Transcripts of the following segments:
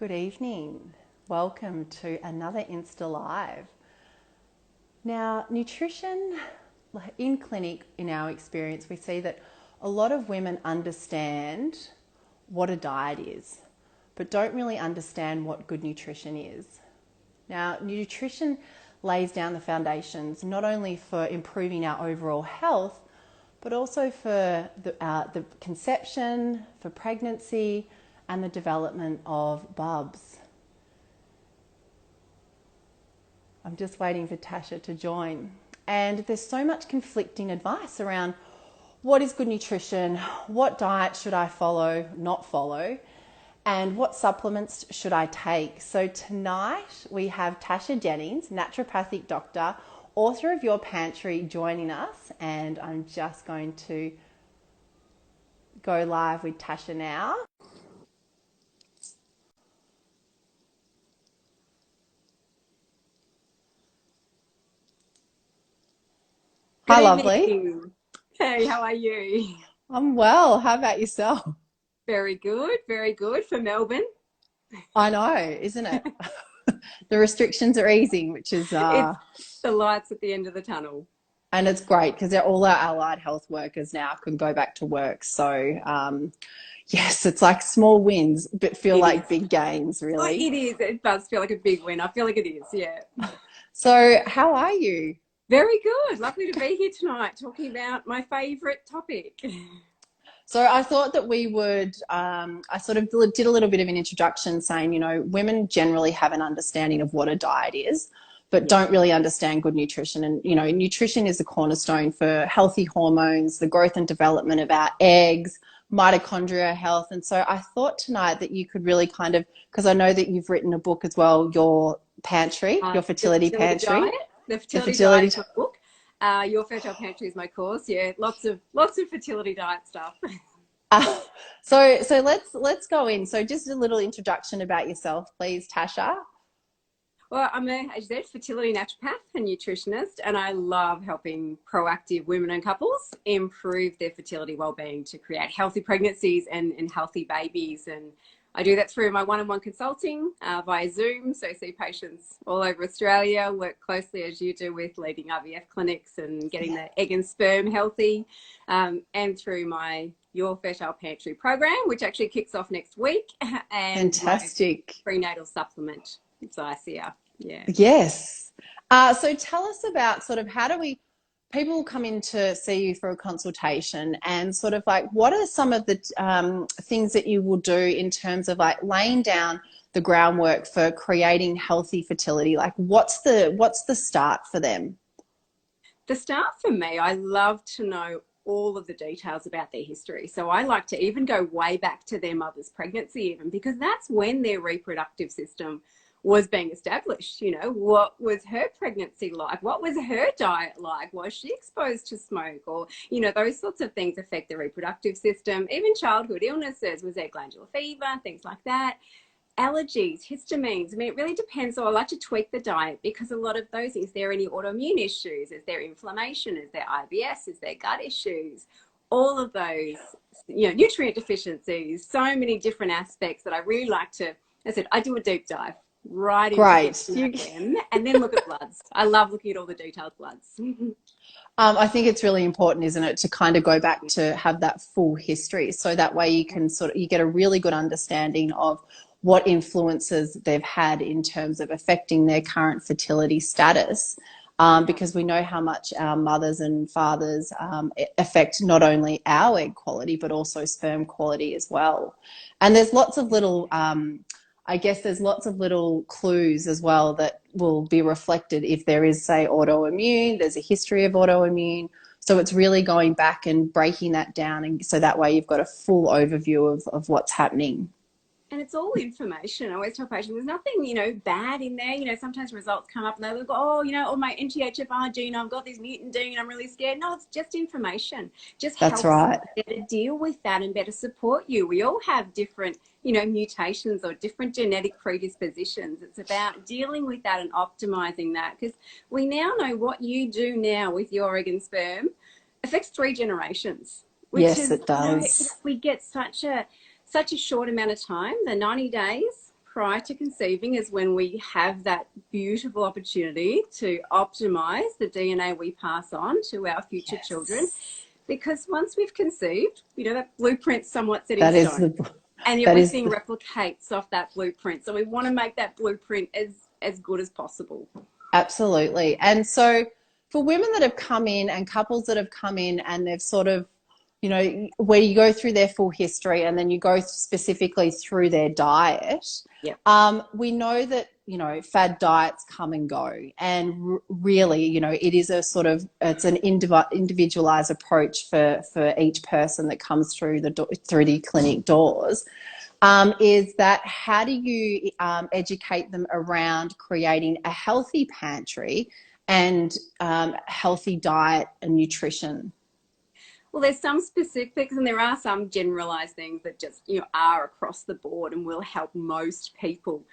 Good evening. Welcome to another Insta Live. Now, nutrition in clinic, in our experience, we see that a lot of women understand what a diet is, but don't really understand what good nutrition is. Now, nutrition lays down the foundations not only for improving our overall health, but also for the conception, for pregnancy, and the development of bubs. I'm just waiting for Tasha to join. And there's so much conflicting advice around what is good nutrition, what diet should I follow, not follow, and what supplements should I take. So tonight we have Tasha Jennings, naturopathic doctor, author of Your Pantry, joining us. And I'm just going to go live with Tasha now. Hi, lovely. Hey, how are you? I'm well. How about yourself? Very good for Melbourne. I know, isn't it? The restrictions are easing, which is it's the lights at the end of the tunnel. And it's great because all our allied health workers now can go back to work. So yes, it's like small wins, but feel like big gains, really. Oh, it is. It does feel like a big win. I feel like it is, yeah. So how are you? Very good. Lovely to be here tonight talking about my favourite topic. So I thought that we would, I sort of did a little bit of an introduction saying, you know, women generally have an understanding of what a diet is, but don't really understand good nutrition. And, you know, nutrition is the cornerstone for healthy hormones, the growth and development of our eggs, mitochondria health. And so I thought tonight that you could really kind of, because I know that you've written a book as well, Your Pantry, Your Fertility Pantry. Diet. The fertility diet is my book. Your Fertile Pantry is my course. Yeah, lots of fertility diet stuff. So let's go in. So just a little introduction about yourself, please, Tasha. Well, I'm a, as you said, fertility naturopath and nutritionist, and I love helping proactive women and couples improve their fertility well-being to create healthy pregnancies and healthy babies. And I do that through my one-on-one consulting via Zoom. So I see patients all over Australia, work closely as you do with leading IVF clinics and getting the egg and sperm healthy, and through my Your Fertile Pantry program, which actually kicks off next week. And fantastic prenatal supplement. It's ICR. Yeah. Yes. So tell us about sort of people come in to see you for a consultation, and sort of like, what are some of the things that you will do in terms of like laying down the groundwork for creating healthy fertility? Like what's the start for them? The start for me, I love to know all of the details about their history. So I like to even go way back to their mother's pregnancy even, because that's when their reproductive system was being established. You know, what was her pregnancy like? What was her diet like? Was she exposed to smoke? Or, you know, those sorts of things affect the reproductive system. Even childhood illnesses, was there glandular fever, things like that. Allergies, histamines. I mean, it really depends. So I like to tweak the diet because a lot of those, is there any autoimmune issues? Is there inflammation? Is there IBS? Is there gut issues? All of those, you know, nutrient deficiencies, so many different aspects that I really like to, as I said, I do a deep dive right into them, and then look at bloods. I love looking at all the detailed bloods. I think it's really important, isn't it, to kind of go back to have that full history, so that way you can you get a really good understanding of what influences they've had in terms of affecting their current fertility status. Because we know how much our mothers and fathers affect not only our egg quality, but also sperm quality as well. And there's lots of little I guess there's lots of little clues as well that will be reflected if there is, say, autoimmune, there's a history of autoimmune. So it's really going back and breaking that down, and so that way you've got a full overview of what's happening. And it's all information. I always tell patients there's nothing, you know, bad in there. You know, sometimes results come up and they look, oh, you know, or my NTHFR gene, I've got this mutant gene, I'm really scared. No, it's just information. Just helps us better deal with that and better support you. We all have different, you know, mutations or different genetic predispositions. It's about dealing with that and optimizing that, because we now know what you do now with your egg and sperm affects 3 generations. Yes, it does. You know, we get such a short amount of time, the 90 days prior to conceiving is when we have that beautiful opportunity to optimize the DNA we pass on to our future children. Because once we've conceived, you know, that blueprint's somewhat set in stone. And everything replicates off that blueprint. So we want to make that blueprint as good as possible. Absolutely. And so for women that have come in and couples that have come in and they've sort of, you know, where you go through their full history and then you go specifically through their diet, we know that, you know, fad diets come and go. And really, you know, it is a sort of, it's an individualized approach for each person that comes through the clinic doors. Is that how do you educate them around creating a healthy pantry and healthy diet and nutrition? Well, there's some specifics and there are some generalized things that just, you know, are across the board and will help most people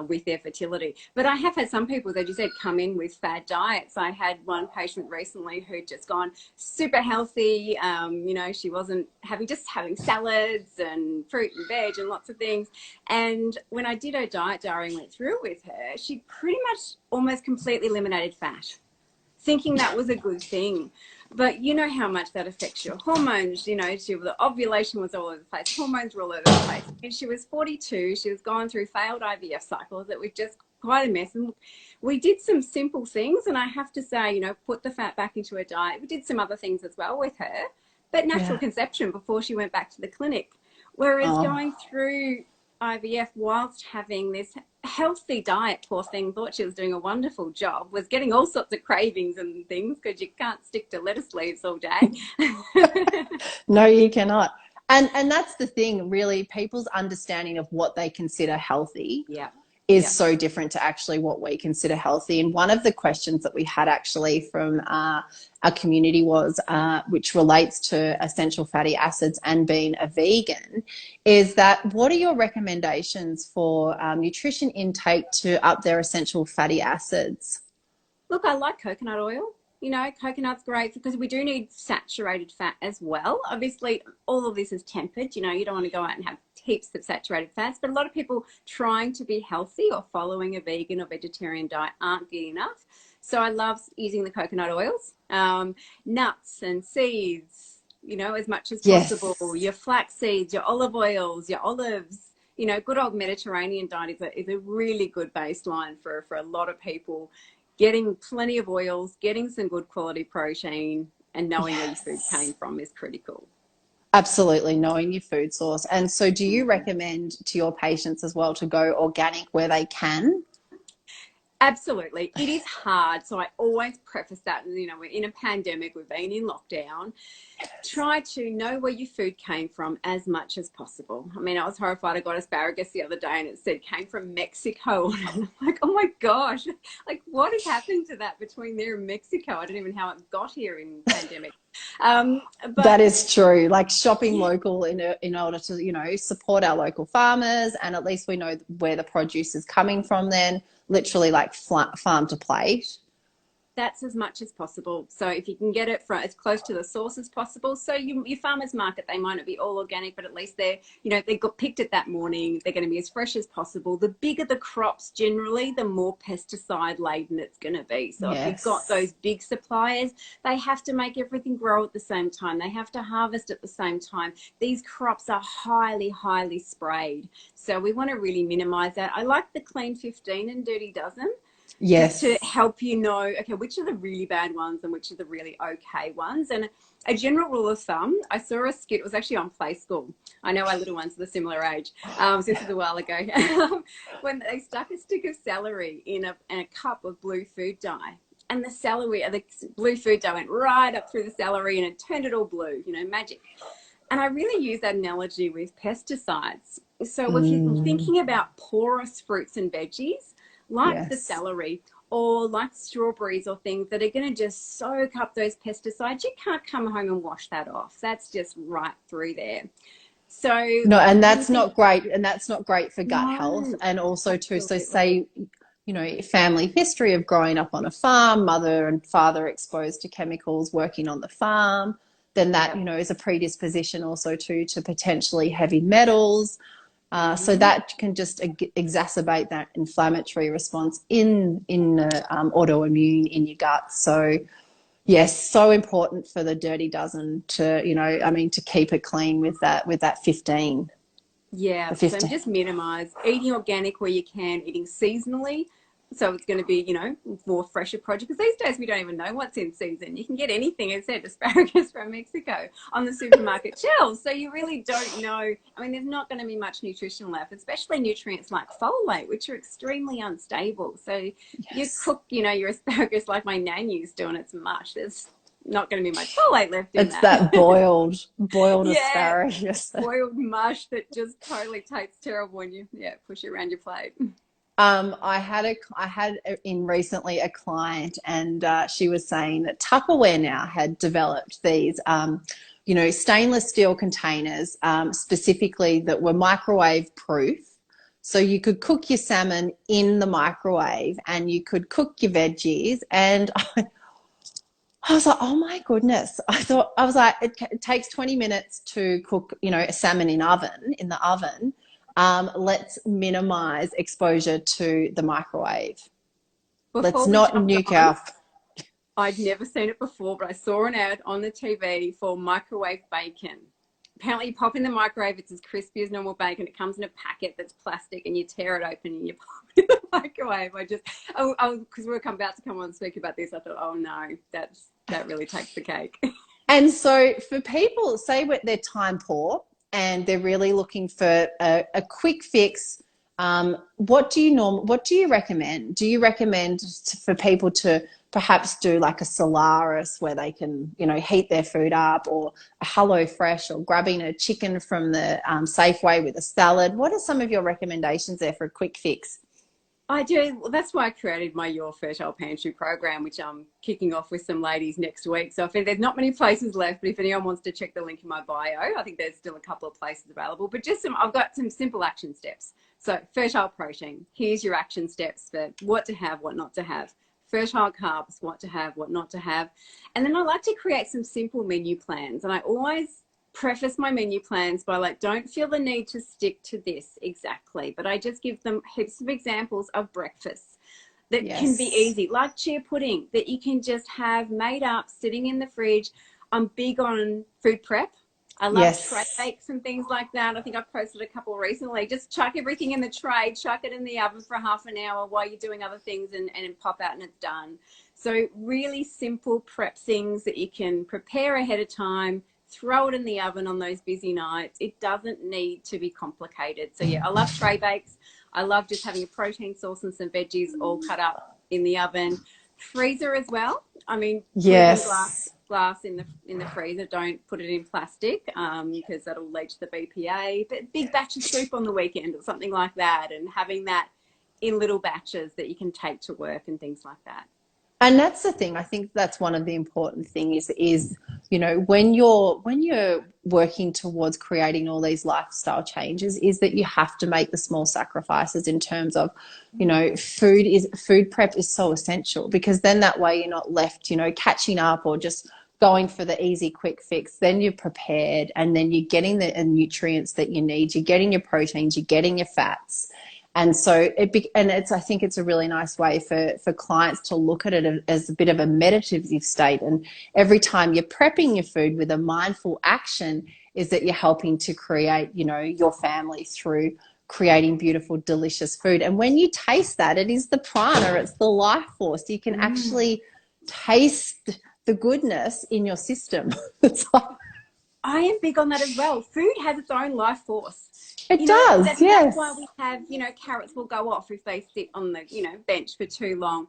with their fertility. But I have had some people, as you said, come in with fad diets. I had one patient recently who'd just gone super healthy. You know, she wasn't just having salads and fruit and veg and lots of things. And when I did her diet diary and went through it with her, she pretty much almost completely eliminated fat, thinking that was a good thing. But you know how much that affects your hormones. You know, the ovulation was all over the place. Hormones were all over the place. And she was 42. She was going through failed IVF cycles. That was just quite a mess. And we did some simple things. And I have to say, you know, put the fat back into her diet. We did some other things as well with her. But natural conception before she went back to the clinic. Whereas going through IVF whilst having this healthy diet, poor thing thought she was doing a wonderful job, was getting all sorts of cravings and things because you can't stick to lettuce leaves all day. No, you cannot. And that's the thing, really, people's understanding of what they consider healthy is so different to actually what we consider healthy. And one of the questions that we had actually from our community was, which relates to essential fatty acids and being a vegan, is that what are your recommendations for nutrition intake to up their essential fatty acids? Look, I like coconut oil. You know, coconut's great because we do need saturated fat as well. Obviously, all of this is tempered. You know, you don't want to go out and have heaps of saturated fats, but a lot of people trying to be healthy or following a vegan or vegetarian diet aren't getting enough. So I love using the coconut oils, nuts and seeds, you know, as much as possible. Your flax seeds, your olive oils, your olives. You know, good old Mediterranean diet is a really good baseline for a lot of people. Getting plenty of oils, getting some good quality protein, and knowing where your food came from is critical. Absolutely, knowing your food source. And so do you recommend to your patients as well to go organic where they can? Absolutely. It is hard. So I always preface that, you know, we're in a pandemic, we've been in lockdown. Try to know where your food came from as much as possible. I mean, I was horrified. I got asparagus the other day and it said came from Mexico. And I'm like, oh my gosh, like what has happened to that between there and Mexico? I don't even know how it got here in pandemic. But that is true. Like shopping local in order to, you know, support our local farmers, and at least we know where the produce is coming from then, literally like farm to plate. That's as much as possible. So if you can get it from as close to the source as possible. So your farmer's market, they might not be all organic, but at least they're, you know, they got picked it that morning. They're going to be as fresh as possible. The bigger the crops generally, the more pesticide laden it's going to be. So if you've got those big suppliers, they have to make everything grow at the same time. They have to harvest at the same time. These crops are highly, highly sprayed. So we want to really minimize that. I like the clean 15 and dirty dozen. Just to help you know, okay, which are the really bad ones and which are the really okay ones. And a general rule of thumb, I saw a skit, it was actually on Play School. I know our little ones are the similar age. So this was a while ago. When they stuck a stick of celery in a cup of blue food dye. And the blue food dye went right up through the celery and it turned it all blue, you know, magic. And I really use that analogy with pesticides. So if you're thinking about porous fruits and veggies, like the celery or like strawberries or things that are going to just soak up those pesticides, you can't come home and wash that off. That's just right through there. So no, and that's not great, and that's not great for gut health. And also too, so say, you know, family history of growing up on a farm, mother and father exposed to chemicals, working on the farm, then that, you know, is a predisposition also to potentially heavy metals. So that can just exacerbate that inflammatory response in the autoimmune in your gut. So yes, so important for the dirty dozen to, to keep it clean with that 15. Yeah, The so 15. just minimize eating organic where you can, eating seasonally. So it's going to be, more fresher produce. Because these days we don't even know what's in season. You can get anything, as said, asparagus from Mexico on the supermarket shelves. So you really don't know. I mean, there's not going to be much nutrition left, especially nutrients like folate, which are extremely unstable. So you cook, your asparagus like my nan used to, and it's mush. There's not going to be much folate left in It's that. that boiled Yeah, asparagus. boiled mush that just totally tastes terrible when you push it around your plate. I had in recently a client, and she was saying that Tupperware now had developed these, stainless steel containers, specifically that were microwave proof. So you could cook your salmon in the microwave, and you could cook your veggies. And I was like, oh my goodness! I was like, it takes 20 minutes to cook, a salmon in the oven. Let's minimize exposure to the microwave. Let's Before we not jumped nuke on, our. I'd never seen it before, but I saw an ad on the TV for microwave bacon. Apparently, you pop in the microwave, it's as crispy as normal bacon. It comes in a packet that's plastic, and you tear it open and you pop it in the microwave. Because we were about to come on and speak about this, I thought, oh no, that really takes the cake. And so for people, say they're time poor and they're really looking for a quick fix, what do you recommend? Do you recommend for people to perhaps do like a Solaris where they can, heat their food up, or a Hello Fresh, or grabbing a chicken from the Safeway with a salad? What are some of your recommendations there for a quick fix? I do. Well, that's why I created my Your Fertile Pantry program, which I'm kicking off with some ladies next week. So I think there's not many places left, but if anyone wants to check the link in my bio, I think there's still a couple of places available. But I've got some simple action steps. So fertile protein, here's your action steps for what to have, what not to have. Fertile carbs, what to have, what not to have. And then I like to create some simple menu plans. And I always preface my menu plans by don't feel the need to stick to this exactly, but I just give them heaps of examples of breakfasts that can be easy, like chia pudding that you can just have made up sitting in the fridge. I'm big on food prep. I love tray bakes and things like that. I think I've posted a couple recently. Just chuck everything in the tray, chuck it in the oven for half an hour while you're doing other things, and pop out and it's done. So really simple prep things that you can prepare ahead of time, throw it in the oven on those busy nights. It doesn't need to be complicated. So yeah, I love tray bakes. I love just having a protein sauce and some veggies all cut up in the oven. Freezer as well. I mean, Yes. glass in the freezer. Don't put it in plastic because that'll leach the BPA. But big batch of soup on the weekend or something like that, and having that in little batches that you can take to work and things like that. And that's the thing. I think that's one of the important things is, when you're working towards creating all these lifestyle changes, is that you have to make the small sacrifices in terms of, food prep is so essential, because then that way you're not left, catching up or just going for the easy quick fix. Then you're prepared, and then you're getting the nutrients that you need. You're getting your proteins, you're getting your fats. And so I think it's a really nice way for clients to look at it as a bit of a meditative state. And every time you're prepping your food with a mindful action, is that you're helping to create, your family through creating beautiful, delicious food. And when you taste that, it is the prana, it's the life force. You can actually taste the goodness in your system. I am big on that as well. Food has its own life force. It does, yes. That's why we have, carrots will go off if they sit on the, bench for too long.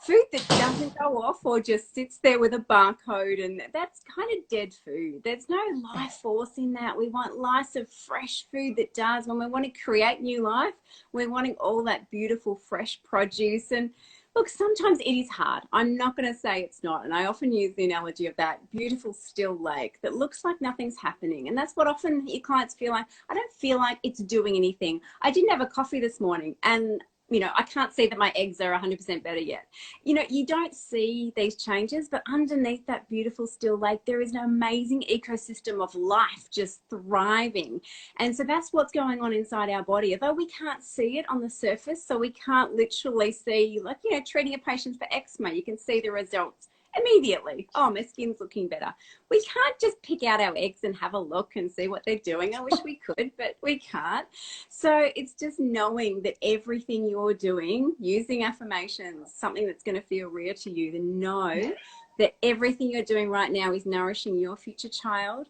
Food that doesn't go off or just sits there with a barcode, and that's kind of dead food. There's no life force in that. We want lots of fresh food that does. When we want to create new life, we're wanting all that beautiful, fresh produce. And look, sometimes it is hard. I'm not going to say it's not. And I often use the analogy of that beautiful still lake that looks like nothing's happening. And that's what often your clients feel like. I don't feel like it's doing anything. I didn't have a coffee this morning, and you know, I can't see that my eggs are 100% better yet. You know, you don't see these changes, but underneath that beautiful still lake, there is an amazing ecosystem of life just thriving. And so that's what's going on inside our body. Although we can't see it on the surface, so we can't literally see, like, you know, treating a patient for eczema, you can see the results immediately. Oh, my skin's looking better. We can't just pick out our eggs and have a look and see what they're doing. I wish we could, but we can't. So it's just knowing that everything you're doing, using affirmations, something that's going to feel real to you, then know that everything you're doing right now is nourishing your future child.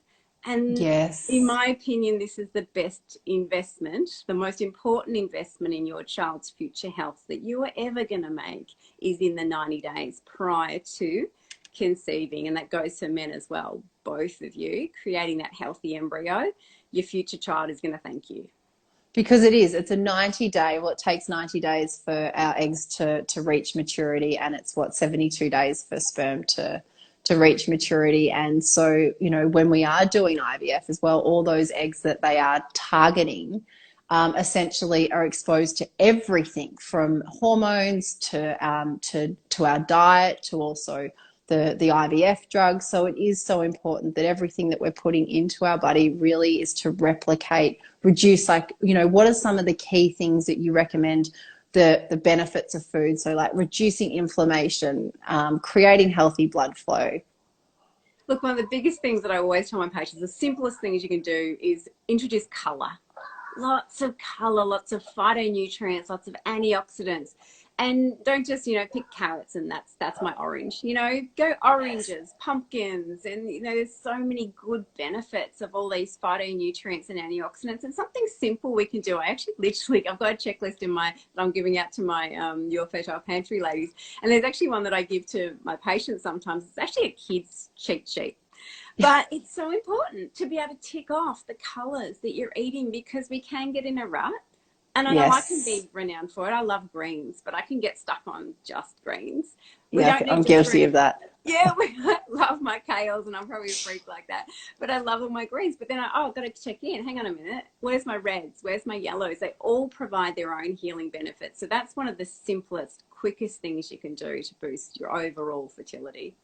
And Yes. in my opinion, this is the best investment, the most important investment in your child's future health that you are ever going to make is in the 90 days prior to conceiving. And that goes for men as well, both of you, creating that healthy embryo. Your future child is going to thank you. Because it's a 90-day, well, it takes 90 days for our eggs to reach maturity, and it's 72 days for sperm to reach maturity. And so, you know, when we are doing IVF as well, all those eggs that they are targeting essentially are exposed to everything from hormones to our diet, to also the IVF drugs. So it is so important that everything that we're putting into our body really is to replicate, reduce, like, you know, what are some of the key things that you recommend, the benefits of food? So like reducing inflammation, creating healthy blood flow. Look, one of the biggest things that I always tell my patients, the simplest things you can do is introduce colour. Lots of colour, lots of phytonutrients, lots of antioxidants. And don't just, you know, pick carrots and that's my orange. You know, go oranges, pumpkins, and, you know, there's so many good benefits of all these phytonutrients and antioxidants. And something simple we can do. I actually literally, I've got a checklist in that I'm giving out to my Your Fertile Pantry ladies. And there's actually one that I give to my patients sometimes. It's actually a kid's cheat sheet. But it's so important to be able to tick off the colours that you're eating, because we can get in a rut. And I know I can be renowned for it. I love greens, but I can get stuck on just greens. I'm guilty of that. Yeah, I love my kales, and I'm probably a freak like that. But I love all my greens. But then I've got to check in. Hang on a minute. Where's my reds? Where's my yellows? They all provide their own healing benefits. So that's one of the simplest, quickest things you can do to boost your overall fertility.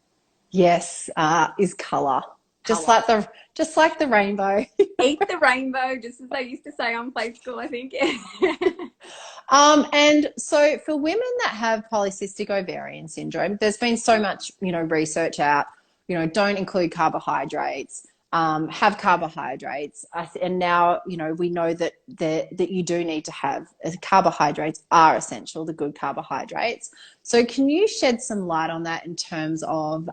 Yes, is colour. Just like the rainbow. Eat the rainbow, just as they used to say on Play School, I think. And so for women that have polycystic ovarian syndrome, there's been so much, you know, research out, you know, don't include carbohydrates, have carbohydrates. And now, you know, we know that you do need to have carbohydrates are essential, the good carbohydrates. So can you shed some light on that in terms of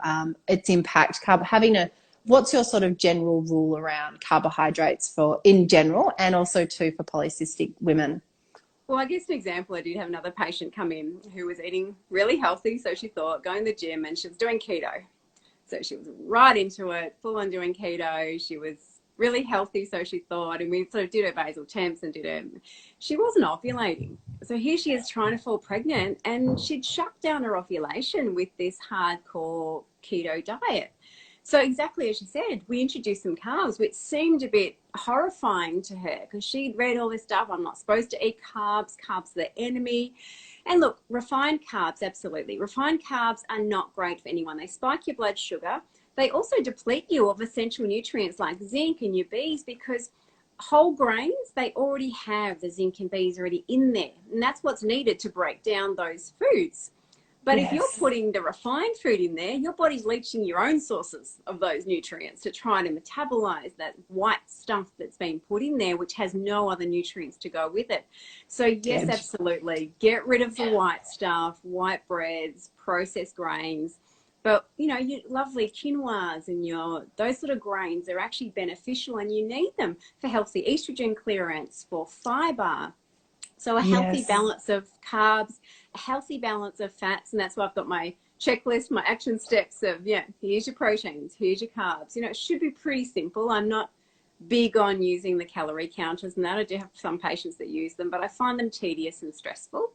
its impact, what's your sort of general rule around carbohydrates in general, and also too for polycystic women? Well, I guess an example, I did have another patient come in who was eating really healthy, so she thought, going to the gym, and she was doing keto. So she was right into it, full on doing keto. She was really healthy, so she thought, and we sort of did her basal temps and she wasn't ovulating. So here she is trying to fall pregnant, and she'd shut down her ovulation with this hardcore keto diet. So exactly as she said, we introduced some carbs, which seemed a bit horrifying to her because she'd read all this stuff. I'm not supposed to eat carbs. Carbs are the enemy. And look, refined carbs, absolutely. Refined carbs are not great for anyone. They spike your blood sugar. They also deplete you of essential nutrients like zinc and your Bs, because whole grains, they already have the zinc and Bs already in there. And that's what's needed to break down those foods. But if you're putting the refined food in there, your body's leaching your own sources of those nutrients to try to metabolize that white stuff that's been put in there, which has no other nutrients to go with it. So yes, absolutely. Get rid of the white stuff, white breads, processed grains. But, you know, your lovely quinoas and those sort of grains are actually beneficial, and you need them for healthy estrogen clearance, for fiber. So a healthy balance of carbs, a healthy balance of fats. And that's why I've got my checklist, my action steps of, here's your proteins, here's your carbs. You know, it should be pretty simple. I'm not big on using the calorie counters and that. I do have some patients that use them, but I find them tedious and stressful.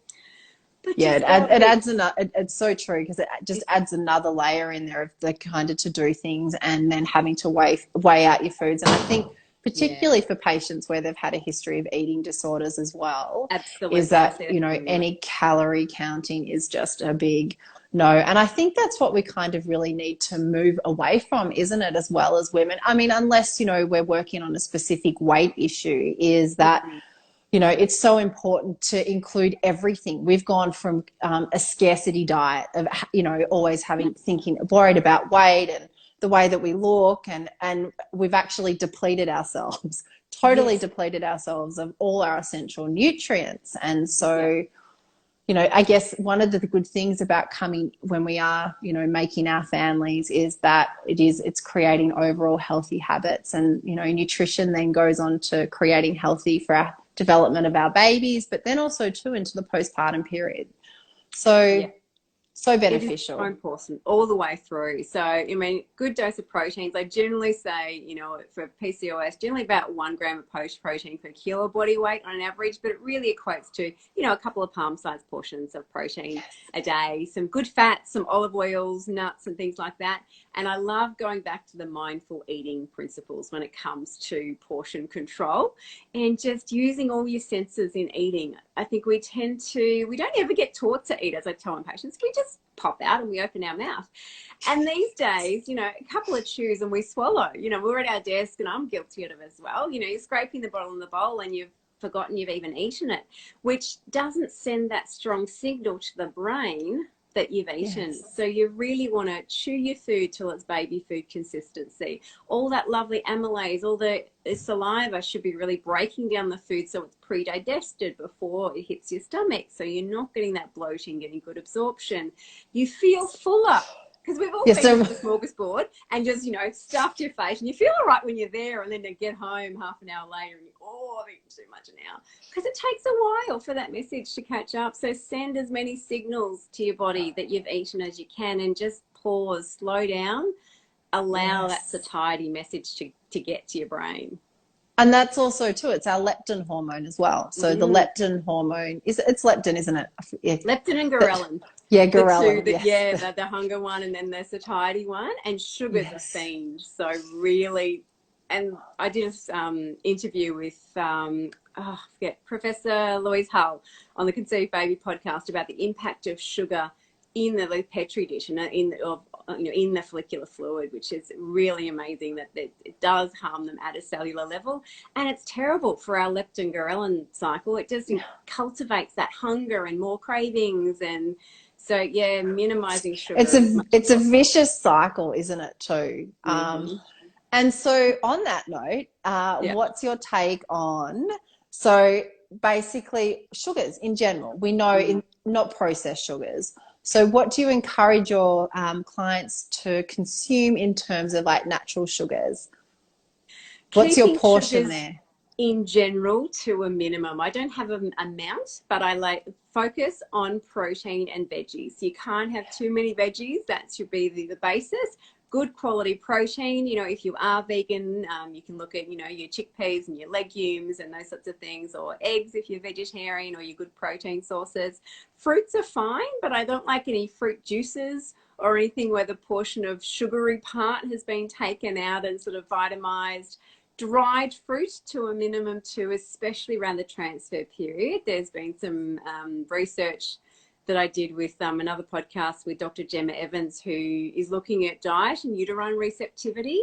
But it's so true, because it just adds another layer in there of the kind of to do things and then having to weigh out your foods. And I think Yeah, particularly for patients where they've had a history of eating disorders as well, is absolutely. I that, see you that know, everywhere. any calorie counting is just a big no. And I think that's what we kind of really need to move away from, isn't it, as well as women? I mean, unless, you know, we're working on a specific weight issue, is that, Mm, you know, it's so important to include everything. We've gone from a scarcity diet of, you know, always thinking, worried about weight and the way that we look, and we've actually depleted ourselves, totally yes. depleted ourselves of all our essential nutrients. And Yeah. so, you know, I guess one of the good things about coming when we are, you know, making our families is that it's creating overall healthy habits. And, you know, nutrition then goes on to creating healthy for our development of our babies, but then also too into the postpartum period. So, Yeah. so It is so beneficial. important all the way through. So, I mean, good dose of proteins. I generally say, you know, for PCOS, generally about 1 gram of protein per kilo body weight on an average, but it really equates to, you know, a couple of palm-sized portions of protein a day, some good fats, some olive oils, nuts, and things like that. And I love going back to the mindful eating principles when it comes to portion control and just using all your senses in eating. I think we don't ever get taught to eat, as I tell my patients. We just pop out and we open our mouth. And these days, you know, a couple of chews and we swallow. You know, we're at our desk, and I'm guilty of it as well. You know, you're scraping the bottom of the bowl and you've forgotten you've even eaten it, which doesn't send that strong signal to the brain that you've eaten. Yes. So you really want to chew your food till it's baby food consistency. All that lovely amylase, all the saliva should be really breaking down the food so it's pre-digested before it hits your stomach. So you're not getting that bloating, getting good absorption. You feel fuller. Because we've all Yeah, been so to the smorgasbord and just, you know, stuffed your face, and you feel all right when you're there, and then to get home half an hour later and I've eaten too much now. Because it takes a while for that message to catch up. So send as many signals to your body that you've eaten as you can, and just pause, slow down, allow that yes. satiety message to get to your brain. And that's also too, it's our leptin hormone as well. So the Mm. leptin hormone it's leptin, isn't it? Yeah, Leptin and but, ghrelin. yeah, The two ghrelin, that, yes. yeah, the hunger one and then the satiety one. And sugar's a Yes. fiend. So really, and I did an interview with I forget, Professor Louise Hull on the Conceive Baby podcast about the impact of sugar in the Petri dish and in the follicular fluid, which is really amazing that it does harm them at a cellular level. And it's terrible for our leptin ghrelin cycle. It just cultivates that hunger and more cravings. And so, yeah, minimizing sugar as much as It's a possible. vicious cycle, isn't it, too? Mm-hmm. And so on that note, Yeah. what's your take on, so basically sugars in general? We know Mm. in not processed sugars. So what do you encourage your clients to consume in terms of like natural sugars? What's your Keeping portion sugars there? in general to a minimum. I don't have an amount, but I like focus on protein and veggies. You can't have too many veggies. That should be the basis. Good quality protein. You know, if you are vegan, you can look at, you know, your chickpeas and your legumes and those sorts of things, or eggs if you're vegetarian, or your good protein sources. Fruits are fine, but I don't like any fruit juices or anything where the portion of sugary part has been taken out and sort of vitamized. Dried fruit to a minimum too, especially around the transfer period. There's been some research that I did with another podcast with Dr. Gemma Evans, who is looking at diet and uterine receptivity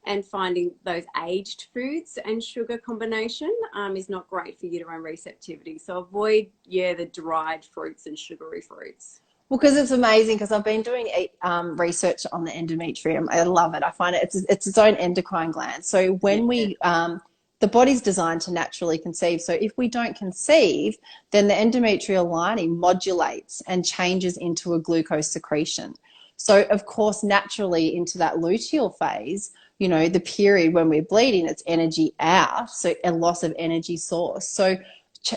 and finding those aged foods and sugar combination is not great for uterine receptivity. So avoid, the dried fruits and sugary fruits. Well, because it's amazing, because I've been doing research on the endometrium. I love it. I find it's its own endocrine gland. So Yeah. when the body's designed to naturally conceive. So if we don't conceive, then the endometrial lining modulates and changes into a glucose secretion. So of course, naturally into that luteal phase, you know, the period when we're bleeding, it's energy out, so a loss of energy source. So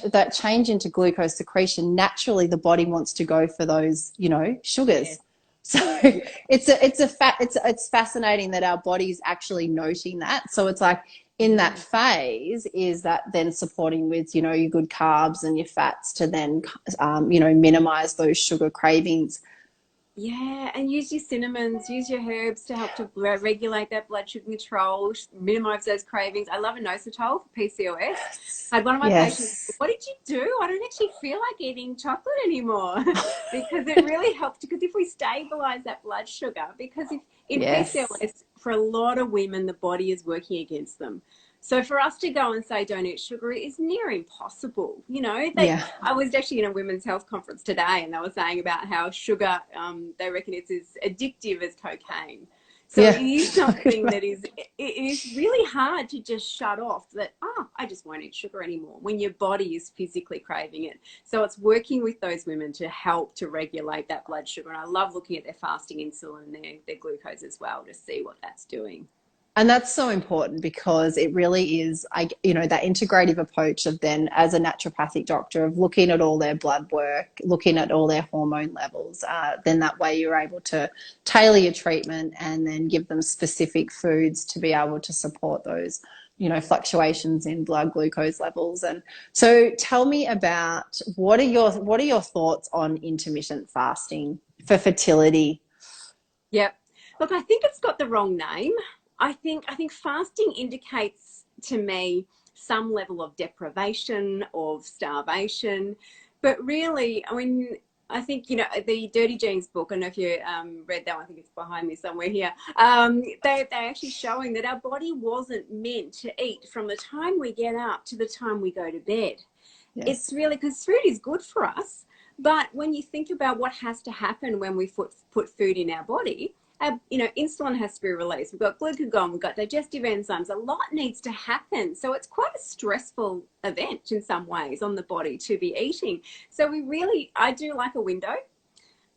that change into glucose secretion, naturally the body wants to go for those, you know, Yeah. sugars. So Yeah. it's fascinating that our body's actually noting that. So it's like in that Mm. phase is that then supporting with, you know, your good carbs and your fats to then, you know, minimize those sugar cravings. Yeah, and use your cinnamons, use your herbs to help to regulate that blood sugar control, minimize those cravings. I love inositol for PCOS. I had one of my patients, Yes. what did you do? I don't actually feel like eating chocolate anymore because it really helps. Because if we stabilize that blood sugar, because if in Yes. PCOS, for a lot of women, the body is working against them. So for us to go and say don't eat sugar is near impossible. You know, Yeah. I was actually in a women's health conference today, and they were saying about how sugar, they reckon it's as addictive as cocaine. So it Yeah. is something that is really hard to just shut off that, oh, I just won't eat sugar anymore when your body is physically craving it. So it's working with those women to help to regulate that blood sugar. And I love looking at their fasting insulin and their glucose as well to see what that's doing. And that's so important because it really is, that integrative approach of then, as a naturopathic doctor, of looking at all their blood work, looking at all their hormone levels. Then that way you're able to tailor your treatment and then give them specific foods to be able to support those, fluctuations in blood glucose levels. And so, tell me about what are your thoughts on intermittent fasting for fertility? Yep. Look, I think it's got the wrong name. I think fasting indicates to me some level of deprivation, of starvation, but really, I mean, I think the Dirty Genes book. I don't know if you read that one. I think it's behind me somewhere here. They're actually showing that our body wasn't meant to eat from the time we get up to the time we go to bed. It's Yes. really because food is good for us, but when you think about what has to happen when we put food in our body, insulin has to be released. We've got glucagon, we've got digestive enzymes. A lot needs to happen. So it's quite a stressful event in some ways on the body to be eating. So I do like a window.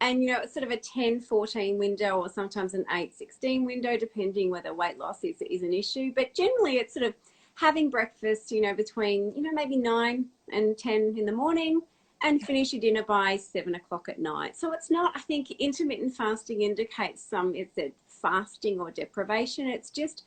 And, it's sort of a 10-14 window or sometimes an 8-16 window, depending whether weight loss is an issue. But generally, it's sort of having breakfast, between, maybe 9 and 10 in the morning and finish your dinner by 7 o'clock at night. So it's not, I think intermittent fasting indicates it's a fasting or deprivation. It's just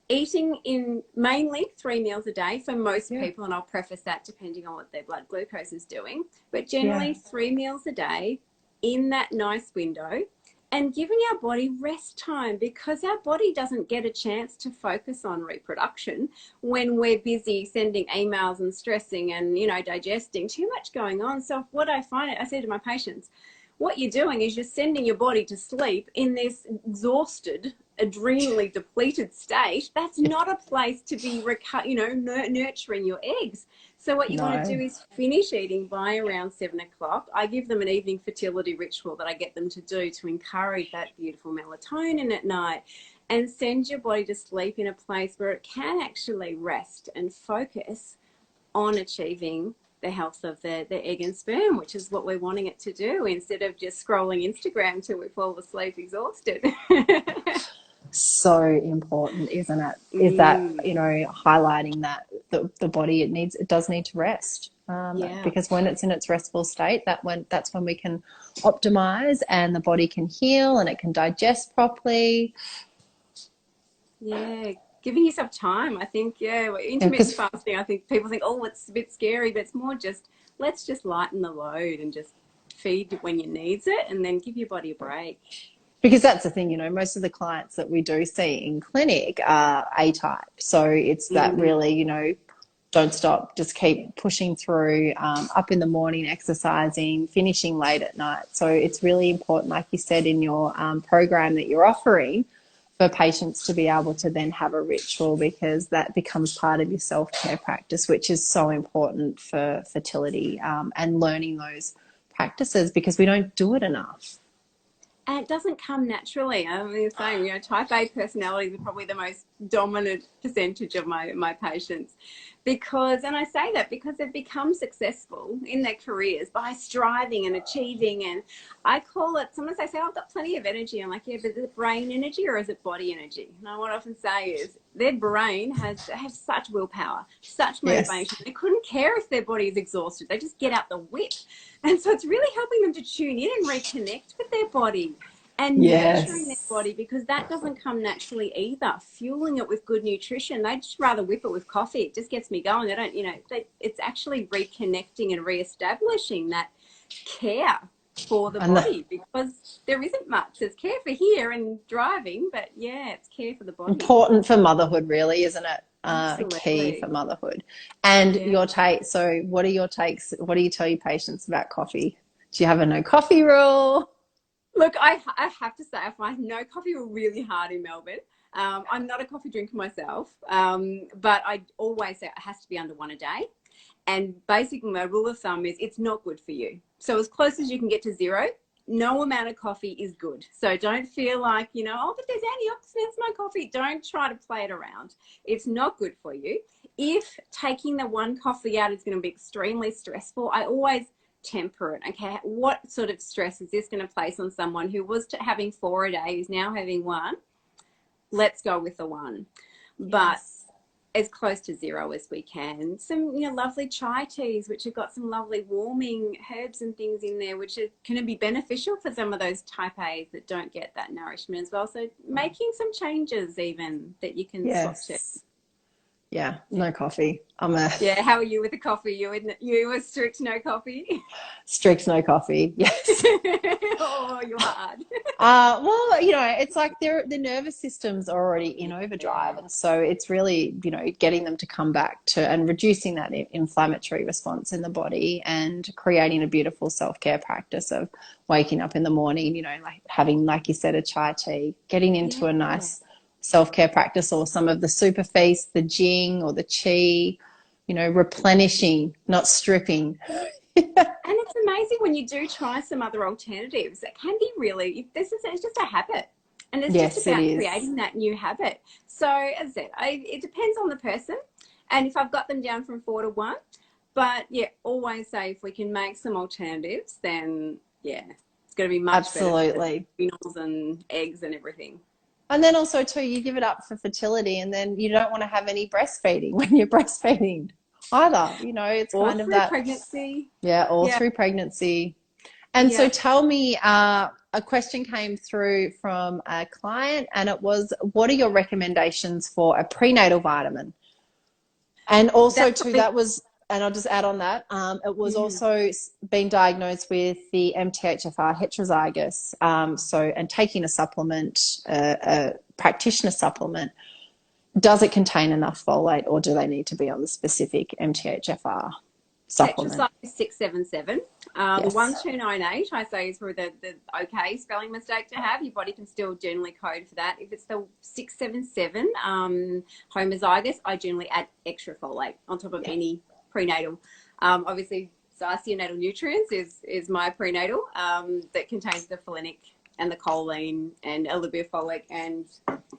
eating in mainly 3 meals a day for most Yeah. people. And I'll preface that depending on what their blood glucose is doing. But Yeah. generally 3 meals a day in that nice window and giving our body rest time because our body doesn't get a chance to focus on reproduction when we're busy sending emails and stressing and, digesting, too much going on. So what I say to my patients, what you're doing is you're sending your body to sleep in this exhausted, adrenally depleted state. That's not a place to be, nurturing your eggs. So what you want to No. do is finish eating by around 7 o'clock. I give them an evening fertility ritual that I get them to do to encourage that beautiful melatonin at night and send your body to sleep in a place where it can actually rest and focus on achieving the health of the egg and sperm, which is what we're wanting it to do instead of just scrolling Instagram till we fall asleep exhausted. So important, isn't it? Is that, Mm, highlighting that the body, it does need to rest. yeah. Because when it's in its restful state, that's when we can optimize and the body can heal and it can digest properly. Yeah, giving yourself time. I think, yeah, intermittent Because fasting, I think people think, oh, it's a bit scary, but it's more just let's just lighten the load and just feed when you needs it and then give your body a break. because that's the thing, most of the clients that we do see in clinic are A-type. So it's that Mm, really, don't stop, just keep pushing through, up in the morning, exercising, finishing late at night. So it's really important, like you said, in your program that you're offering for patients to be able to then have a ritual because that becomes part of your self-care practice, which is so important for fertility, and learning those practices because we don't do it enough. and it doesn't come naturally. I mean, saying, type A personalities are probably the most dominant percentage of my patients and I say that because they've become successful in their careers by striving and achieving. And I call it, sometimes they say, oh, I've got plenty of energy. I'm like, yeah, but is it brain energy or is it body energy? And what I often say is their brain has such willpower, such Yes. motivation. They couldn't care if their body is exhausted. They just get out the whip. And so it's really helping them to tune in and reconnect with their body and nurturing their Yes. body because that doesn't come naturally either. Fueling it with good nutrition, they just rather whip it with coffee. It just gets me going. It's actually reconnecting and reestablishing that care for the And body, because there isn't much. There's care for here and driving, but yeah, it's care for the body. important for motherhood, really, isn't it? A key for Absolutely. motherhood. And Yeah. your take. So, what are your takes? What do you tell your patients about coffee? Do you have a no coffee rule? Look, I have to say, I find no coffee really hard in Melbourne. I'm not a coffee drinker myself, but I always say it has to be under one a day. And basically, my rule of thumb is it's not good for you. So as close as you can get to zero, no amount of coffee is good. So don't feel like, oh, but there's antioxidants in my coffee. Don't try to play it around. It's not good for you. If taking the one coffee out is going to be extremely stressful, I always temper it. Okay, what sort of stress is this going to place on someone who was having 4 a day, who's now having one? Let's go with the one. But Yes. as close to zero as we can. Some lovely chai teas, which have got some lovely warming herbs and things in there, which can be beneficial for some of those type A's that don't get that nourishment as well. So making some changes even that you can swap to. Yes. Yeah, no coffee. Yeah, how are you with the coffee? You were strict no coffee? Strict no coffee. Yes. Oh, you're hard. Well, it's like the nervous system's already in overdrive. Yeah. And so it's really, getting them to come back to and reducing that inflammatory response in the body and creating a beautiful self-care practice of waking up in the morning, like having, like you said, a chai tea, getting into a Yeah. nice self-care practice, or some of the super feasts, the jing or the qi, replenishing, not stripping. And it's amazing when you do try some other alternatives. It can be really, it's just a habit. And it's just Yes, it about is. creating that new habit. So as I said, it depends on the person. And if I've got them down from 4 to 1, but yeah, always say if we can make some alternatives, then yeah, it's going to be much better for the Absolutely. minerals and eggs and everything. And then also too, you give it up for fertility, and then you don't want to have any breastfeeding when you're breastfeeding either. It's All kind of through that, pregnancy. yeah, all Yeah. through pregnancy. And so Yeah. tell me, a question came through from a client, and it was, what are your recommendations for a prenatal vitamin? And also That's too, something. that was, and I'll just add on that, it was Mm. also been diagnosed with the MTHFR heterozygous. And taking a supplement, a practitioner supplement, does it contain enough folate, or do they need to be on the specific MTHFR supplement? Tetracycline 677. The Yes. 1298, I say, is for the okay spelling mistake to have. Your body can still generally code for that. If it's the 677 homozygous, I generally add extra folate on top of any prenatal. Obviously, natal nutrients is my prenatal that contains the folinic and the choline and a little bit of folic and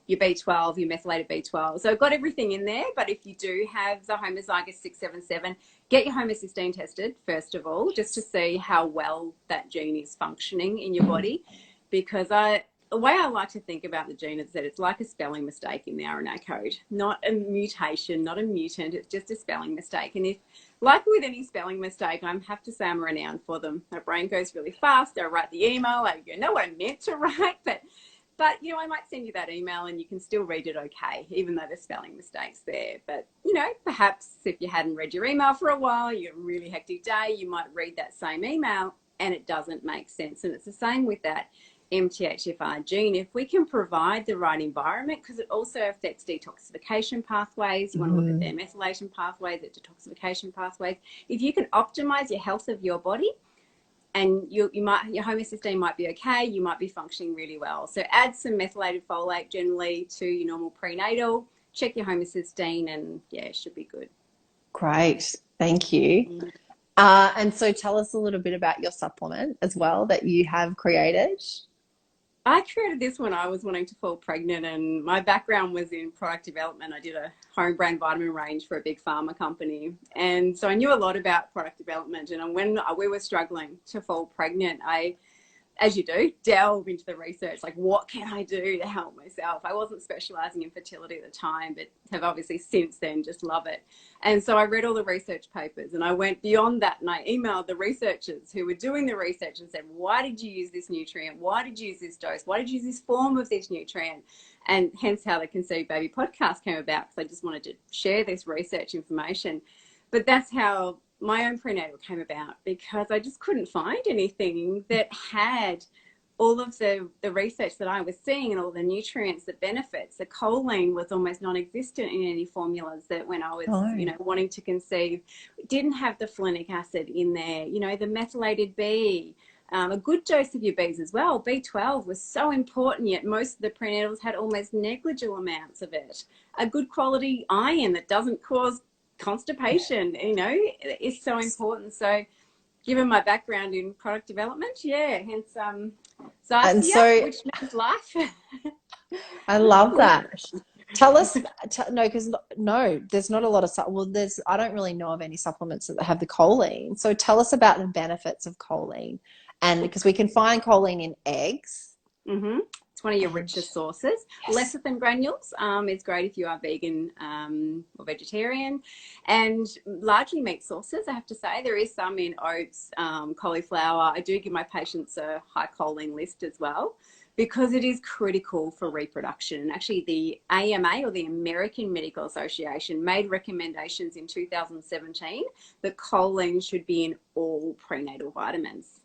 your B12, your methylated B12. So I've got everything in there, but if you do have the homozygous 677, get your homocysteine tested, first of all, just to see how well that gene is functioning in your body. Because the way I like to think about the gene is that it's like a spelling mistake in the RNA code, not a mutation, not a mutant, it's just a spelling mistake. And if, like with any spelling mistake, I have to say I'm renowned for them. My brain goes really fast. I write the email. I know what I meant to write, but I might send you that email and you can still read it okay, even though there's spelling mistakes there. But, perhaps if you hadn't read your email for a while, you had a really hectic day, you might read that same email and it doesn't make sense. And it's the same with that MTHFR gene. If we can provide the right environment, because it also affects detoxification pathways, you want to look at their methylation pathways, their detoxification pathways. If you can optimize your health of your body, and your homocysteine might be okay, you might be functioning really well. So add some methylated folate generally to your normal prenatal, check your homocysteine, and yeah, it should be good. Great. Thank you. Mm. And so tell us a little bit about your supplement as well that you have created. I created this when I was wanting to fall pregnant, and my background was in product development. I did a home brand vitamin range for a big pharma company. And so I knew a lot about product development. And when we were struggling to fall pregnant, as you do, delve into the research, like what can I do to help myself? I wasn't specializing in fertility at the time, but have obviously since then just love it. And so I read all the research papers and I went beyond that and I emailed the researchers who were doing the research and said, why did you use this nutrient? Why did you use this dose? Why did you use this form of this nutrient? And hence how the Conceive Baby podcast came about, because I just wanted to share this research information. But that's how my own prenatal came about because I just couldn't find anything that had all of the research that I was seeing and all the nutrients, the benefits. The choline was almost non-existent in any formulas that when I was, you know, wanting to conceive. Didn't have the folinic acid in there, you know, the methylated B, a good dose of your Bs as well. B12 was so important, yet most of the prenatals had almost negligible amounts of it. A good quality iron that doesn't cause constipation, you know, is so important. So given my background in product development, yeah, hence which means life. I love that. Tell us, no, because no, there's not a lot of, well, I don't really know of any supplements that have the choline. So tell us about the benefits of choline. And because we can find choline in eggs. Mm-hmm. It's one of your richest sources. Yes. Lesser than granules. It's great if you are vegan or vegetarian, and largely meat sources. I have to say there is some in oats, cauliflower. I do give my patients a high choline list as well, because it is critical for reproduction. And actually the AMA, or the American Medical Association, made recommendations in 2017 that choline should be in all prenatal vitamins.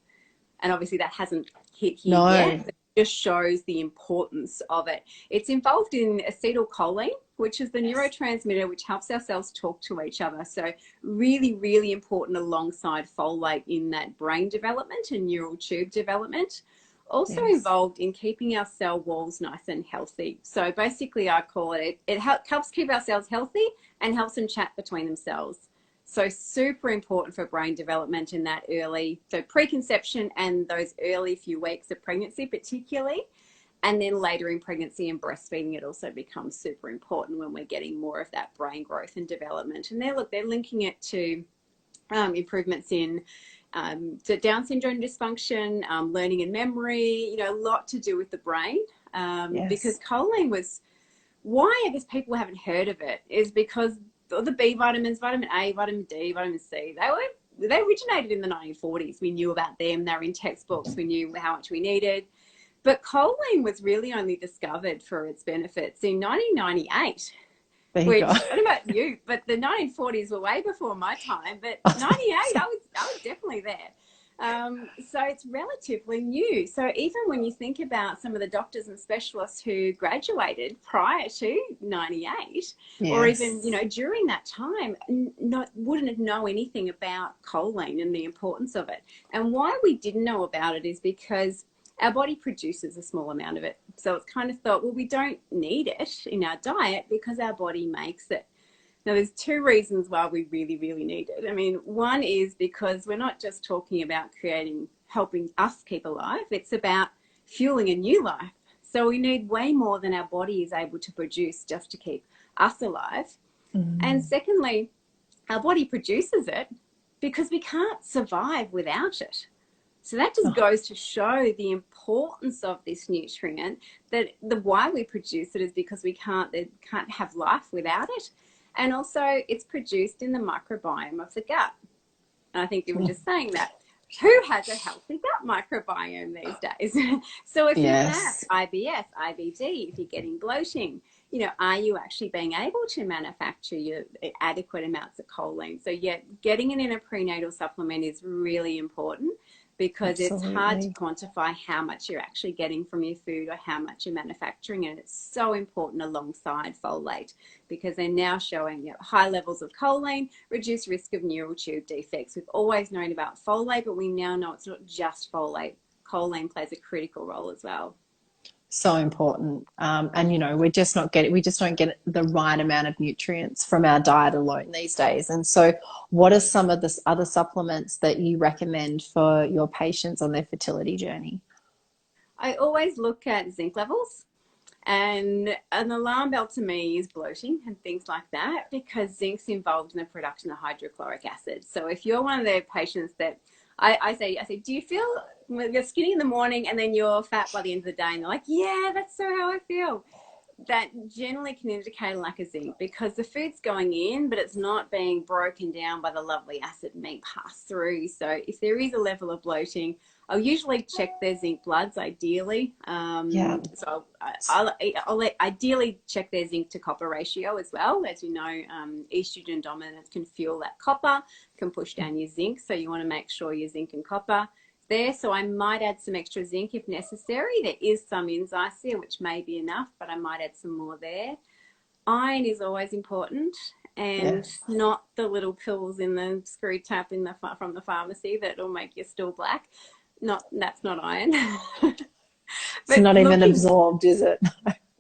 And obviously that hasn't hit here yet. It just shows the importance of it. It's involved in acetylcholine, which is the neurotransmitter which helps our cells talk to each other. So really, really important alongside folate in that brain development and neural tube development. Also involved in keeping our cell walls nice and healthy. So basically I call it, it helps keep our cells healthy and helps them chat between themselves. So super important for brain development in that early, so preconception and those early few weeks of pregnancy particularly, and then later in pregnancy and breastfeeding, it also becomes super important when we're getting more of that brain growth and development. And they're linking it to improvements in Down syndrome dysfunction, learning and memory, you know, a lot to do with the brain. Because choline was, why I guess people haven't heard of it is because the B vitamins, vitamin A, vitamin D, vitamin C, they originated in the 1940s. We knew about them. They were in textbooks. We knew how much we needed. But choline was really only discovered for its benefits in 1998. Which, I don't know about you, but the 1940s were way before my time. But 98, I was definitely there. So it's relatively new. So even when you think about some of the doctors and specialists who graduated prior to 98, or even, you know, during that time, wouldn't know anything about choline and the importance of it. And why we didn't know about it is because our body produces a small amount of it. So it's kind of thought, well, we don't need it in our diet because our body makes it. Now, there's two reasons why we really, really need it. I mean, one is because we're not just talking about helping us keep alive. It's about fueling a new life. So we need way more than our body is able to produce just to keep us alive. And secondly, our body produces it because we can't survive without it. So that just goes to show the importance of this nutrient, that why we produce it is because we can't have life without it. And also it's produced in the microbiome of the gut. And I think you were just saying that. Who has a healthy gut microbiome these days? So if you have IBS, IBD, if you're getting bloating, you know, are you actually being able to manufacture your adequate amounts of choline? So getting it in a prenatal supplement is really important, because it's hard to quantify how much you're actually getting from your food or how much you're manufacturing. And it's so important alongside folate, because they're now showing, you know, high levels of choline reduce risk of neural tube defects. We've always known about folate, but we now know it's not just folate. Choline plays a critical role as well. So important. And, you know, we just don't get the right amount of nutrients from our diet alone these days. And so what are some of the other supplements that you recommend for your patients on their fertility journey? I always look at zinc levels, and an alarm bell to me is bloating and things like that, because zinc's involved in the production of hydrochloric acid. So if you're one of the patients that I say, do you feel you're skinny in the morning and then you're fat by the end of the day? And they're like, yeah, that's so how I feel. that generally can indicate a lack of zinc because the food's going in, but it's not being broken down by the lovely acid being passed through. So if there is a level of bloating, I'll usually check their zinc bloods ideally. Yeah. So I'll ideally check their zinc to copper ratio as well. As you know, estrogen dominance can fuel that copper, can push down your zinc. So you want to make sure your zinc and copper there. So I might add some extra zinc if necessary. There is some in Zycia, which may be enough, but I might add some more there. Iron is always important, and not the little pills in the screw tap from the pharmacy that will make your stool black. That's not iron. It's not even absorbed, is it?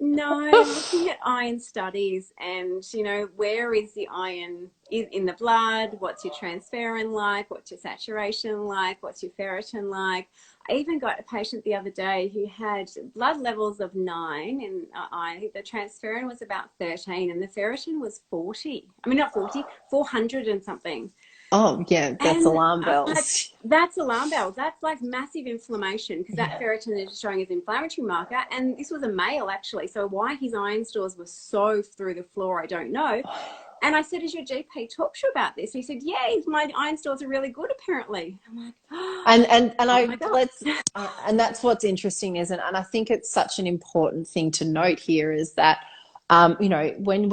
No, looking at iron studies and, you know, where is the iron in the blood? What's your transferrin like? What's your saturation like? What's your ferritin like? I even got a patient the other day who had blood levels of 9 in iron. The transferrin was about 13 and the ferritin was 40. I mean, not 40, 400 and something. Oh, yeah, that's alarm bells. That's alarm bells. That's like massive inflammation because that ferritin is showing as inflammatory marker. And this was a male, actually. So why his iron stores were so through the floor, I don't know. And I said, has your GP talked to you about this? He said, yeah, my iron stores are really good, apparently. I'm like, and that's what's interesting, isn't it? And I think it's such an important thing to note here is that you know, when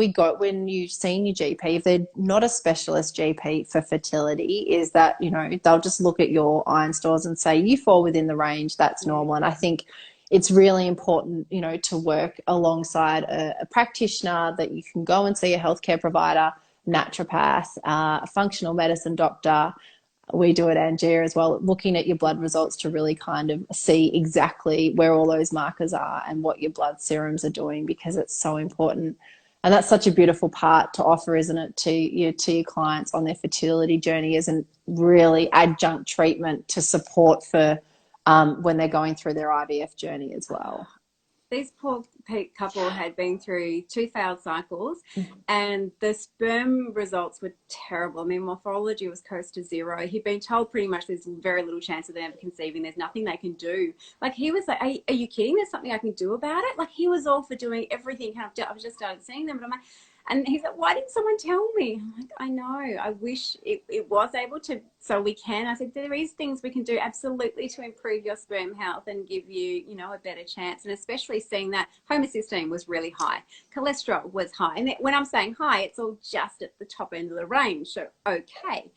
you've seen your GP, if they're not a specialist GP for fertility, is that, you know, they'll just look at your iron stores and say, you fall within the range, that's normal. And I think it's really important, you know, to work alongside a practitioner, that you can go and see a healthcare provider, naturopath, a functional medicine doctor. We do it at Angia as well, looking at your blood results to really kind of see exactly where all those markers are and what your blood serums are doing, because it's so important. And that's such a beautiful part to offer, isn't it, to your clients on their fertility journey, as a really adjunct treatment to support for when they're going through their IVF journey as well. These poor couple had been through 2 failed cycles and the sperm results were terrible. I mean, morphology was close to 0. He'd been told pretty much there's very little chance of them ever conceiving. There's nothing they can do. Like, he was like, are you kidding? There's something I can do about it? Like, he was all for doing everything. I've just started seeing them, but I'm like, and he's like, why didn't someone tell me? I'm like, I know, I wish it was able to, so we can. I said, there is things we can do absolutely to improve your sperm health and give you, you know, a better chance. And especially seeing that homocysteine was really high. Cholesterol was high. And when I'm saying high, it's all just at the top end of the range. So, okay.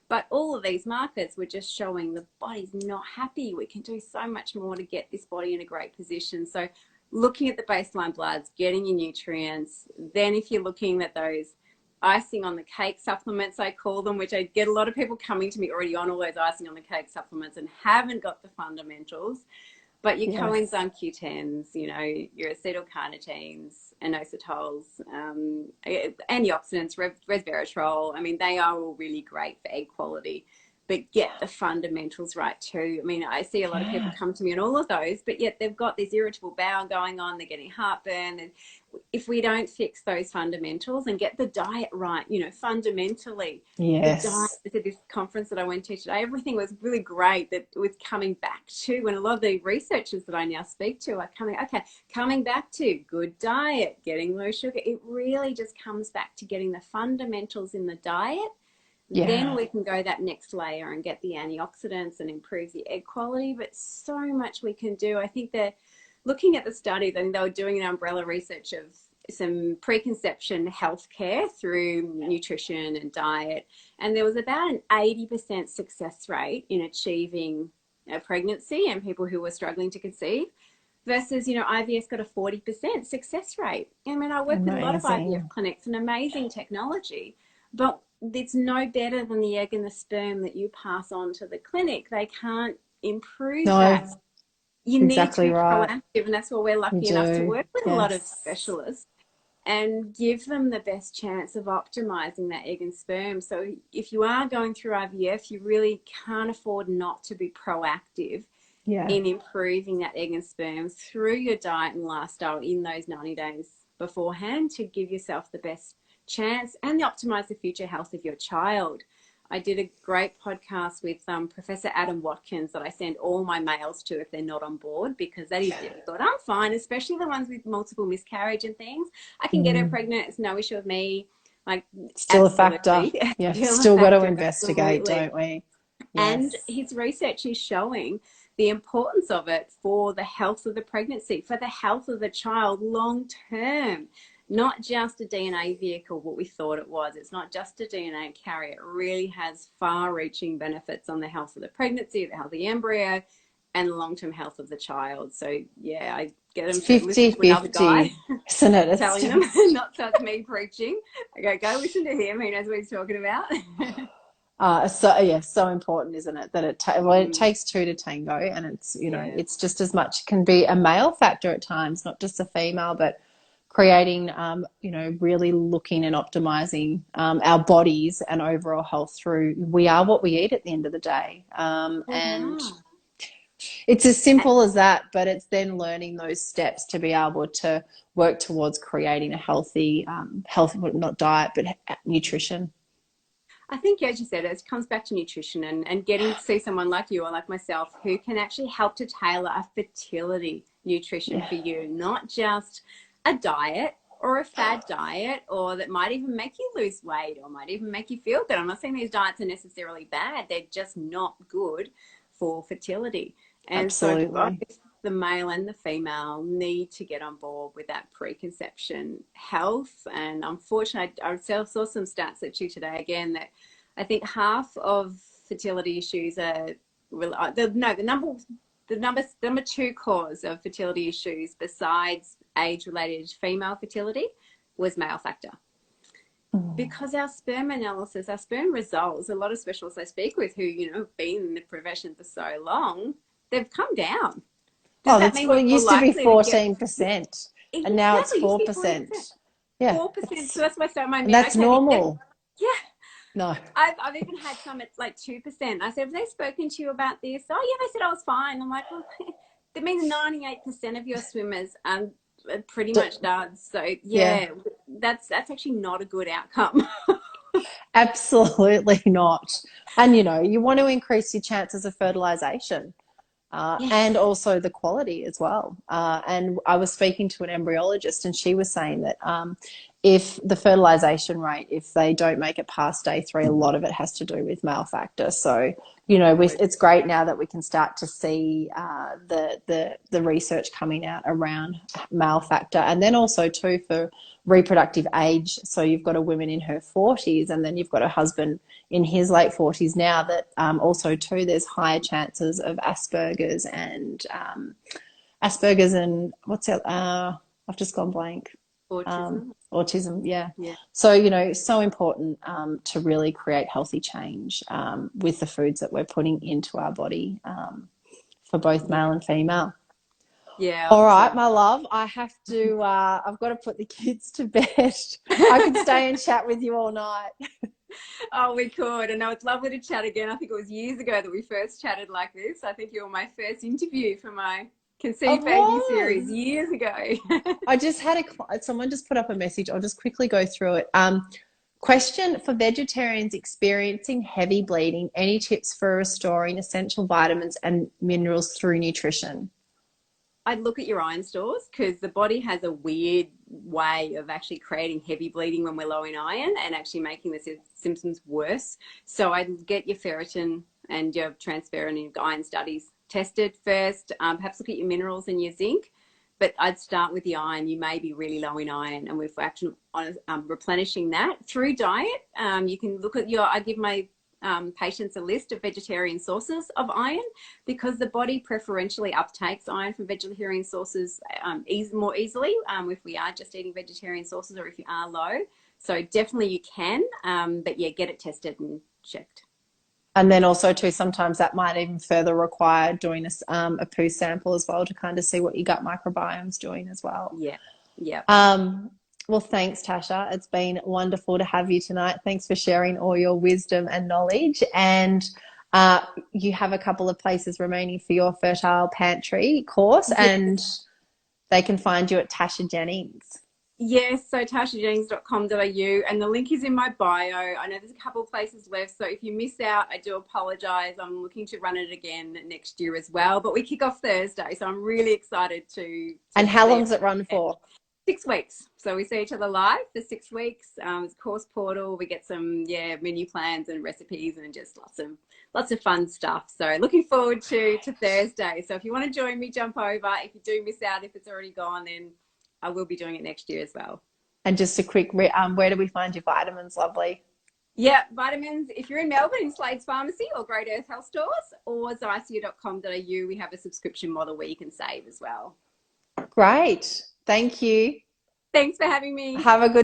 But all of these markers were just showing the body's not happy. We can do so much more to get this body in a great position. So looking at the baseline bloods, getting your nutrients. Then if you're looking at those icing on the cake supplements, I call them, which I get a lot of people coming to me already on all those icing on the cake supplements and haven't got the fundamentals. But your coenzyme Q10s, you know, your acetylcarnitines, inositols, antioxidants, resveratrol. I mean, they are all really great for egg quality. But get the fundamentals right too. I mean, I see a lot of people come to me on all of those, but yet they've got this irritable bowel going on, they're getting heartburn. And if we don't fix those fundamentals and get the diet right, you know, fundamentally, the diet, at this conference that I went to today, everything was really great that was coming back to, and a lot of the researchers that I now speak to are coming back to good diet, getting low sugar. It really just comes back to getting the fundamentals in the diet. Then we can go that next layer and get the antioxidants and improve the egg quality. But so much we can do. I think they're looking at the studies, and they were doing an umbrella research of some preconception healthcare through nutrition and diet. And there was about an 80% success rate in achieving a pregnancy and people who were struggling to conceive versus, you know, IVF's got a 40% success rate. I mean, I work with a lot of IVF clinics, an amazing technology, but it's no better than the egg and the sperm that you pass on to the clinic. They can't improve that. You need to be proactive, and that's why we're lucky enough to work with a lot of specialists and give them the best chance of optimizing that egg and sperm. So if you are going through IVF, you really can't afford not to be proactive in improving that egg and sperm through your diet and lifestyle in those 90 days beforehand to give yourself the best chance and optimize the future health of your child. I did a great podcast with Professor Adam Watkins that I send all my males to if they're not on board, because that is difficult. I'm fine, especially the ones with multiple miscarriage and things. I can get her pregnant. It's no issue with me. Like, still absolutely. a factor. Yeah, still got to factor, investigate, absolutely. don't we? And Yes. his research is showing the importance of it for the health of the pregnancy, for the health of the child long term. Not just a DNA vehicle, what we thought it was. It's not just a DNA carrier. It really has far-reaching benefits on the health of the pregnancy, the health of the embryo, and the long-term health of the child. So, yeah, I get them to listen to another guy, isn't it? telling them, not just me preaching. I go listen to him. He knows what he's talking about. So important, isn't it? That it takes two to tango, and it's, you know, it's just as much, can be a male factor at times, not just a female, but creating, you know, really looking and optimizing our bodies and overall health through, we are what we eat at the end of the day. And it's as simple as that, but it's then learning those steps to be able to work towards creating a healthy, not diet, but nutrition. I think, as you said, it comes back to nutrition and getting to see someone like you or like myself who can actually help to tailor a fertility nutrition for you, not just a diet or a fad diet, or that might even make you lose weight or might even make you feel good. I'm not saying these diets are necessarily bad. They're just not good for fertility. And so both the male and the female need to get on board with that preconception health. And unfortunately, I saw some stats actually today again that I think half of fertility issues are the number two cause of fertility issues besides age-related female fertility was male factor. Because our sperm analysis, our sperm results, a lot of specialists I speak with who, you know, have been in the profession for so long, they've come down. Does that mean it used to be 14%, and now it's 4%. Yeah, 4%. So that's my start. And that's normal. Yeah. No. I've even had some at like 2%. I said, have they spoken to you about this? Oh yeah, they said I was fine. I'm like, well, that means 98% of your swimmers pretty much does. So yeah, that's actually not a good outcome. Absolutely not. And you know, you want to increase your chances of fertilization. And also the quality as well. And I was speaking to an embryologist, and she was saying that if the fertilization rate, if they don't make it past day 3, a lot of it has to do with male factor. So, you know, it's great now that we can start to see the research coming out around male factor, and then also too for reproductive age. So you've got a woman in her 40s, and then you've got a husband in his late 40s now, that also too there's higher chances of Asperger's and what's that? I've just gone blank. Autism, yeah. So, you know, so important to really create healthy change with the foods that we're putting into our body for both male and female. Yeah. All right, my love, I have to, I've got to put the kids to bed. I could stay and chat with you all night. Oh, we could. And it's lovely to chat again. I think it was years ago that we first chatted like this. I think you were my first interview for my Conceive Baby series years ago. I just had someone just put up a message. I'll just quickly go through it. Question for vegetarians experiencing heavy bleeding. Any tips for restoring essential vitamins and minerals through nutrition? I'd look at your iron stores, because the body has a weird way of actually creating heavy bleeding when we're low in iron and actually making the symptoms worse. So I'd get your ferritin and your transferrin and your iron studies tested first. Perhaps look at your minerals and your zinc. But I'd start with the iron. You may be really low in iron, and we're actually replenishing that through diet. You can look at I give my patients a list of vegetarian sources of iron, because the body preferentially uptakes iron from vegetarian sources more easily if we are just eating vegetarian sources, or if you are low. So definitely you can, but yeah, get it tested and checked. And then also too, sometimes that might even further require doing a poo sample as well, to kind of see what your gut microbiome's doing as well. Yeah. Well, thanks, Tasha. It's been wonderful to have you tonight. Thanks for sharing all your wisdom and knowledge. And you have a couple of places remaining for your Fertile Pantry course, and they can find you at Tasha Jennings. Yes, so tashajennings.com.au, and the link is in my bio. I know there's a couple of places left, so if you miss out, I do apologize. I'm looking to run it again next year as well, but we kick off Thursday, so I'm really excited to And how see long does it run for? 6 weeks. So we see each other live for 6 weeks. It's a course portal. We get some menu plans and recipes and just lots of fun stuff. So looking forward to Thursday. So if you want to join me, jump over. If you do miss out, if it's already gone, then I will be doing it next year as well. And just a quick, where do we find your vitamins, lovely? Yeah, vitamins. If you're in Melbourne, in Slade's Pharmacy or Great Earth Health Stores or zycia.com.au, we have a subscription model where you can save as well. Great. Thank you. Thanks for having me. Have a good